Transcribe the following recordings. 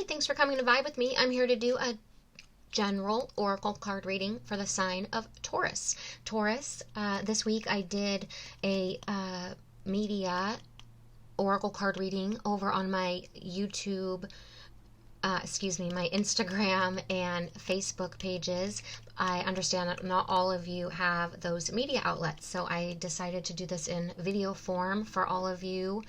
thanks for coming to vibe with me. I'm here to do a general oracle card reading for the sign of Taurus. Taurus, this week I did a media oracle card reading over on my YouTube, my Instagram and Facebook pages. I understand that not all of you have those media outlets, so I decided to do this in video form for all of you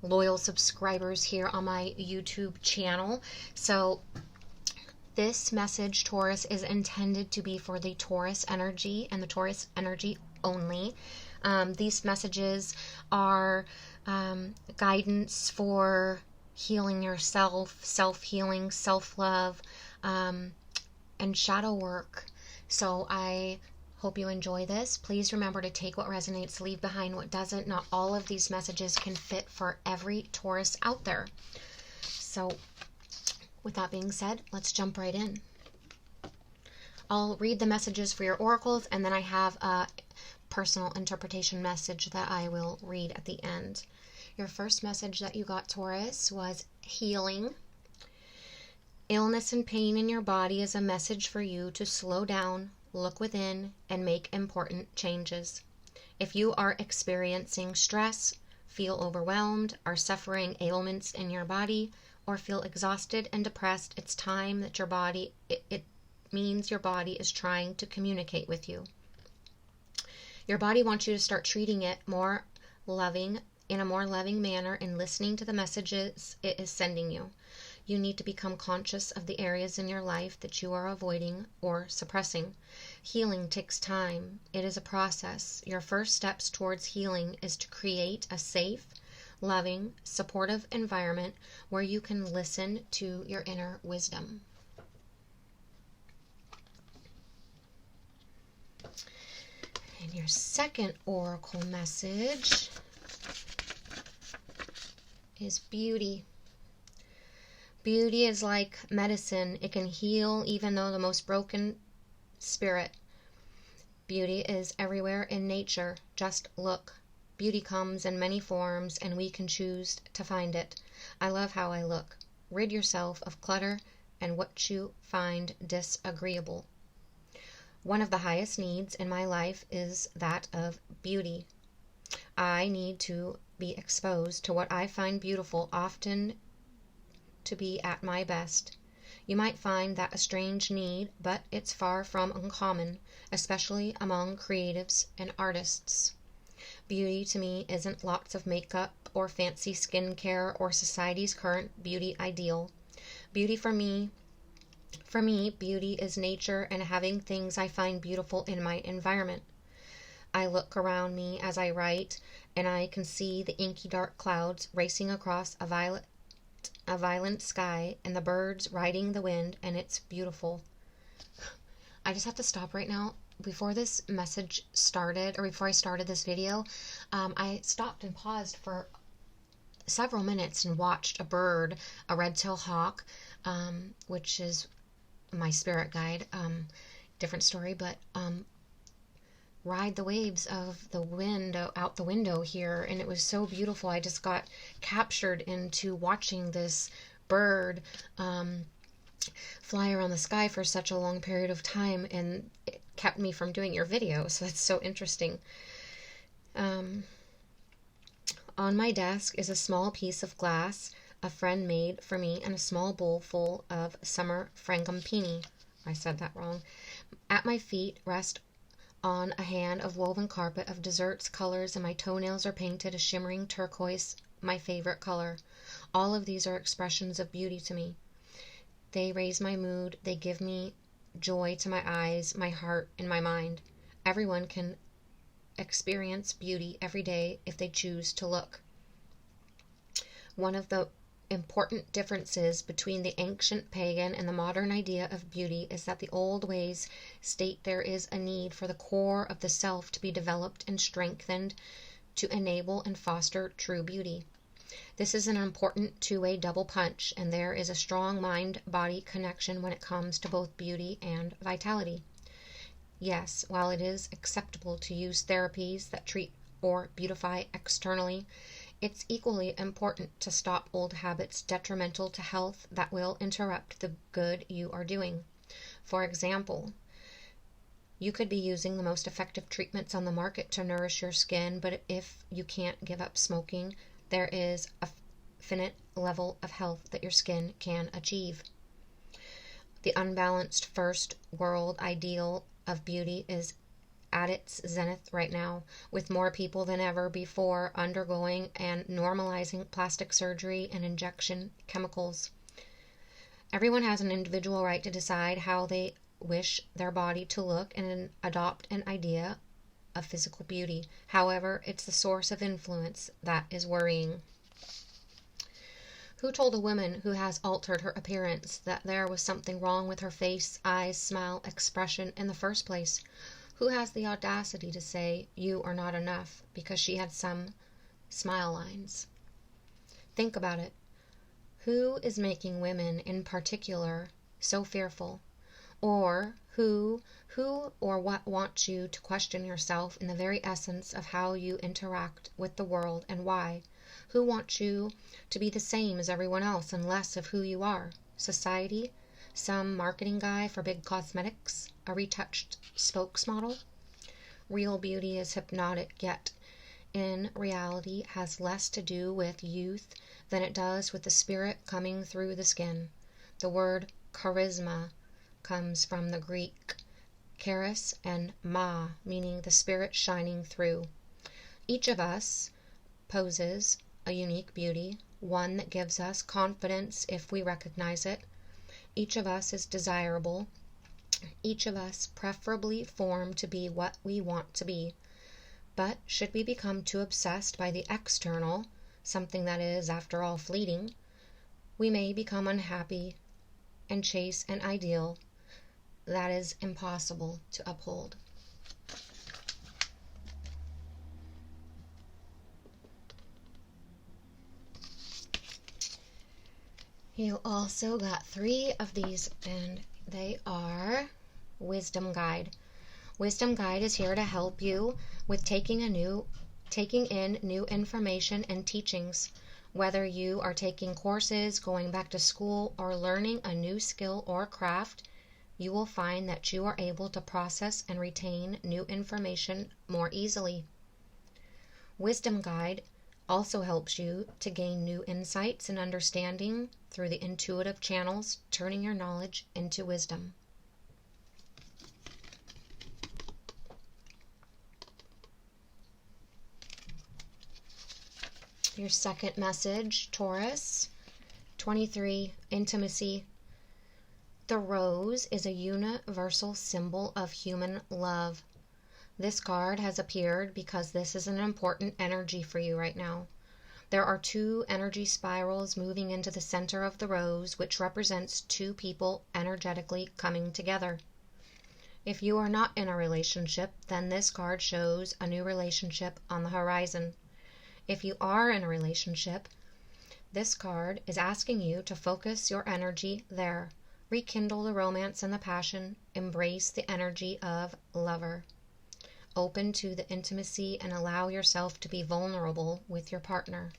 loyal subscribers here on my YouTube channel. So this message, Taurus, is intended to be for the Taurus energy and the Taurus energy only. These messages are guidance for healing yourself, self-healing, self-love, and shadow work. So I hope you enjoy this. Please remember to take what resonates, leave behind what doesn't. Not all of these messages can fit for every Taurus out there. So with that being said, let's jump right in. I'll read the messages for your oracles, and then I have a personal interpretation message that I will read at the end. Your first message that you got, Taurus, was healing. Illness and pain in your body is a message for you to slow down, look within, and make important changes. If you are experiencing stress, feel overwhelmed, are suffering ailments in your body, or feel exhausted and depressed, it's time that your body, it means your body is trying to communicate with you. Your body wants you to start treating it more loving, in a more loving manner, and listening to the messages it is sending you. You need to become conscious of the areas in your life that you are avoiding or suppressing. Healing takes time. It is a process. Your first steps towards healing is to create a safe, loving, supportive environment where you can listen to your inner wisdom. And your second oracle message is beauty. Beauty is like medicine. It can heal even though the most broken spirit. Beauty is everywhere in nature. Just look. Beauty comes in many forms, and we can choose to find it. I love how I look. Rid yourself of clutter and what you find disagreeable. One of the highest needs in my life is that of beauty. I need to be exposed to what I find beautiful, often to be at my best. You might find that a strange need, but it's far from uncommon, especially among creatives and artists. Beauty to me isn't lots of makeup or fancy skincare or society's current beauty ideal. Beauty for me, beauty is nature and having things I find beautiful in my environment. I look around me as I write, and I can see the inky dark clouds racing across a violent sky and the birds riding the wind, and it's beautiful. I just have to stop right now. Before this message started, or before I started this video, I stopped and paused for several minutes and watched a bird, a red-tailed hawk, which is my spirit guide, different story, but ride the waves of the wind out the window here, and it was so beautiful. I just got captured into watching this bird fly around the sky for such a long period of time, and it kept me from doing your video, so that's so interesting. On my desk is a small piece of glass a friend made for me, and a small bowl full of summer frangipani. I said that wrong. At my feet rest on a hand of woven carpet of desserts, colors, and my toenails are painted a shimmering turquoise, my favorite color. All of these are expressions of beauty to me. They raise my mood. They give me joy to my eyes, my heart, and my mind. Everyone can experience beauty every day if they choose to look. One of the important differences between the ancient pagan and the modern idea of beauty is that the old ways state there is a need for the core of the self to be developed and strengthened to enable and foster true beauty. This is an important two-way double punch, and there is a strong mind-body connection when it comes to both beauty and vitality. Yes, while it is acceptable to use therapies that treat or beautify externally, It's equally important to stop old habits detrimental to health that will interrupt the good you are doing. For example, you could be using the most effective treatments on the market to nourish your skin, but if you can't give up smoking, there is a finite level of health that your skin can achieve. The unbalanced first world ideal of beauty is at its zenith right now, with more people than ever before undergoing and normalizing plastic surgery and injection chemicals. Everyone has an individual right to decide how they wish their body to look and adopt an idea of physical beauty. However, it's the source of influence that is worrying. Who told a woman who has altered her appearance that there was something wrong with her face, eyes, smile, expression in the first place? Who has the audacity to say you are not enough because she had some smile lines? Think about it. Who is making women in particular so fearful? Or who or what wants you to question yourself in the very essence of how you interact with the world and why? Who wants you to be the same as everyone else and less of who you are? Society? Some marketing guy for big cosmetics? A retouched spokesmodel? Real beauty is hypnotic, yet in reality has less to do with youth than it does with the spirit coming through the skin. The word charisma comes from the Greek charis and ma, meaning the spirit shining through. Each of us poses a unique beauty, one that gives us confidence if we recognize it. Each of us is desirable. Each of us preferably formed to be what we want to be. But should we become too obsessed by the external, something that is, after all, fleeting, we may become unhappy and chase an ideal that is impossible to uphold. You also got 3 of these, and they are Wisdom Guide. Wisdom Guide is here to help you with taking in new information and teachings. Whether you are taking courses, going back to school, or learning a new skill or craft, you will find that you are able to process and retain new information more easily. Wisdom Guide also helps you to gain new insights and understanding through the intuitive channels, turning your knowledge into wisdom. Your second message, Taurus, 23, intimacy. The rose is a universal symbol of human love. This card has appeared because this is an important energy for you right now. There are 2 energy spirals moving into the center of the rose, which represents 2 people energetically coming together. If you are not in a relationship, then this card shows a new relationship on the horizon. If you are in a relationship, this card is asking you to focus your energy there. Rekindle the romance and the passion. Embrace the energy of lover. Open to the intimacy and allow yourself to be vulnerable with your partner.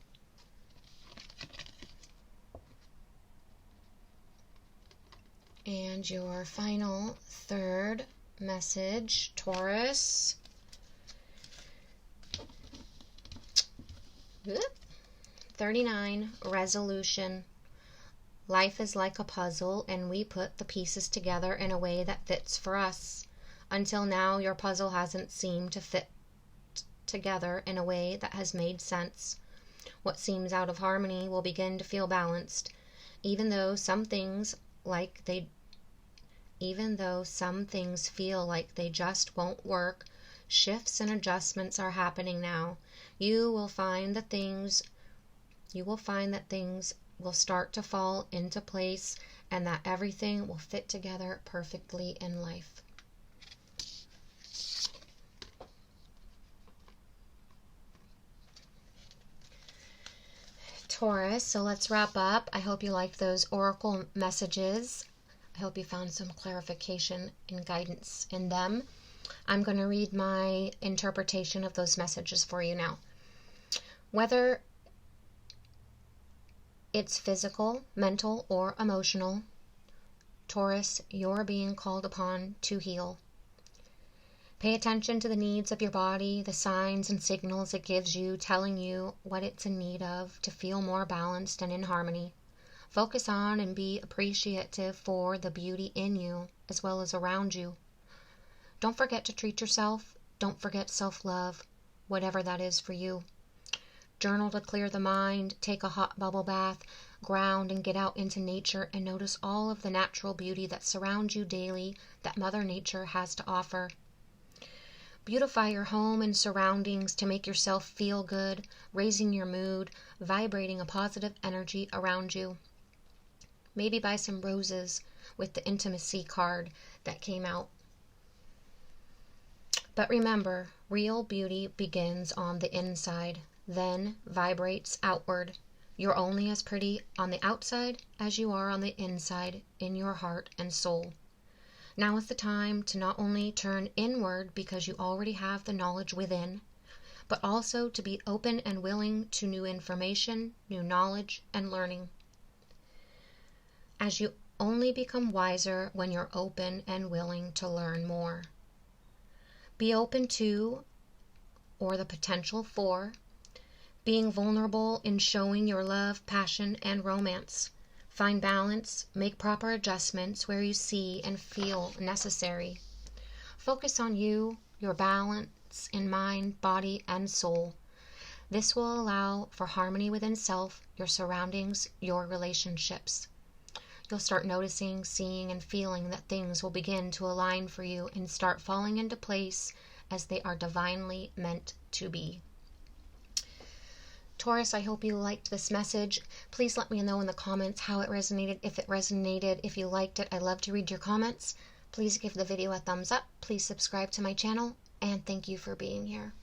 And your final third message, Taurus. 39, resolution. Life is like a puzzle, and we put the pieces together in a way that fits for us. Until now, your puzzle hasn't seemed to fit together in a way that has made sense. What seems out of harmony will begin to feel balanced, even though some things feel like they just won't work. Shifts and adjustments are happening now. You will find that things will start to fall into place, and that everything will fit together perfectly in life. Taurus, so let's wrap up. I hope you liked those oracle messages. I hope you found some clarification and guidance in them. I'm going to read my interpretation of those messages for you now. Whether it's physical, mental, or emotional. Taurus, you're being called upon to heal. Pay attention to the needs of your body, the signs and signals it gives you, telling you what it's in need of to feel more balanced and in harmony. Focus on and be appreciative for the beauty in you as well as around you. Don't forget to treat yourself. Don't forget self-love, whatever that is for you. Journal to clear the mind, take a hot bubble bath, ground and get out into nature and notice all of the natural beauty that surrounds you daily that Mother Nature has to offer. Beautify your home and surroundings to make yourself feel good, raising your mood, vibrating a positive energy around you. Maybe buy some roses with the intimacy card that came out. But remember, real beauty begins on the inside, then vibrates outward. You're only as pretty on the outside as you are on the inside in your heart and soul. Now is the time to not only turn inward because you already have the knowledge within, but also to be open and willing to new information, new knowledge, and learning. As you only become wiser when you're open and willing to learn more. Be open to, or the potential for, being vulnerable in showing your love, passion, and romance. Find balance, make proper adjustments where you see and feel necessary. Focus on you, your balance in mind, body, and soul. This will allow for harmony within self, your surroundings, your relationships. You'll start noticing, seeing, and feeling that things will begin to align for you and start falling into place as they are divinely meant to be. Taurus, I hope you liked this message. Please let me know in the comments how it resonated, if you liked it. I love to read your comments. Please give the video a thumbs up. Please subscribe to my channel, and thank you for being here.